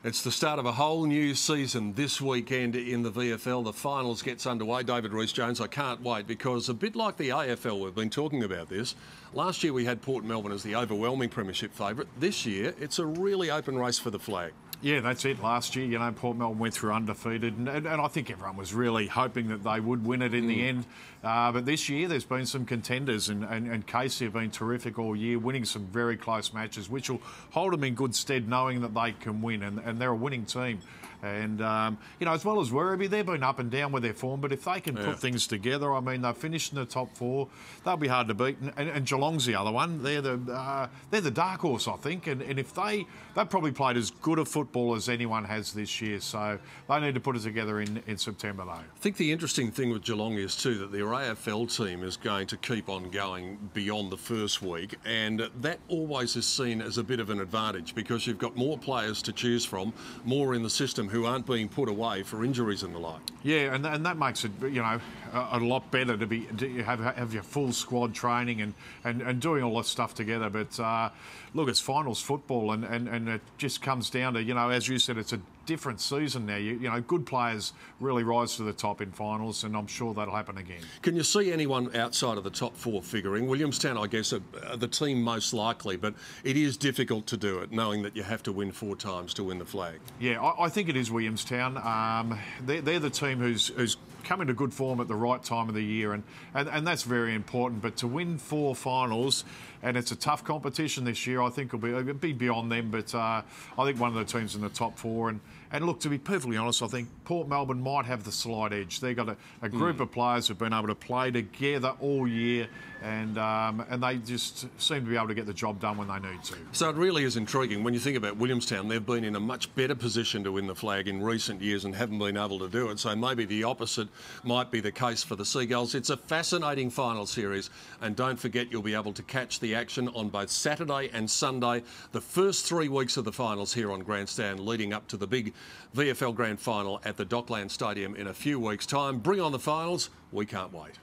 It's the start of a whole new season this weekend in the VFL. The finals gets underway. David Rhys Jones, I can't wait because a bit like the AFL, we've been talking about this. Last year we had Port Melbourne as the overwhelming premiership favourite. This year it's a really open race for the flag. Yeah, that's it. Last year, Port Melbourne went through undefeated, and I think everyone was really hoping that they would win it in the end. But this year, there's been some contenders, and Casey have been terrific all year, winning some very close matches, which will hold them in good stead, knowing that they can win, and they're a winning team. And, as well as Werribee, they've been up and down with their form, but if they can put things together, I mean, they've finished in the top four, they'll be hard to beat. And Geelong's the other one. They're the dark horse, I think, and if they've probably played as good a football as anyone has this year, so they need to put it together in September, though. I think the interesting thing with Geelong is, too, that their AFL team is going to keep on going beyond the first week, and that always is seen as a bit of an advantage because you've got more players to choose from, more in the system who aren't being put away for injuries and the like. Yeah, and that makes it, a lot better to have your full squad training and doing all that stuff together. But look, it's finals football, and it just comes down to, as you said, it's a different season now. Good players really rise to the top in finals, and I'm sure that'll happen again. Can you see anyone outside of the top four figuring? Williamstown, I guess, are the team most likely, but it is difficult to do it, knowing that you have to win 4 times to win the flag. Yeah, I think it is Williamstown. They're the team who's come into good form at the right time of the year, and that's very important. But to win 4 finals, and it's a tough competition this year, I think it'll be beyond them. But I think one of the teams in the top 4, and look, to be perfectly honest, I think Port Melbourne might have the slight edge. They've got a group of players who've been able to play together all year, and they just seem to be able to get the job done when they need to. So it really is intriguing. When you think about Williamstown, they've been in a much better position to win the flag in recent years and haven't been able to do it. So maybe the opposite might be the case for the Seagulls. It's a fascinating final series, and don't forget you'll be able to catch the action on both Saturday and Sunday, the first 3 weeks of the finals here on Grandstand, leading up to the big VFL Grand Final at the Dockland Stadium in a few weeks' time. Bring on the finals. We can't wait.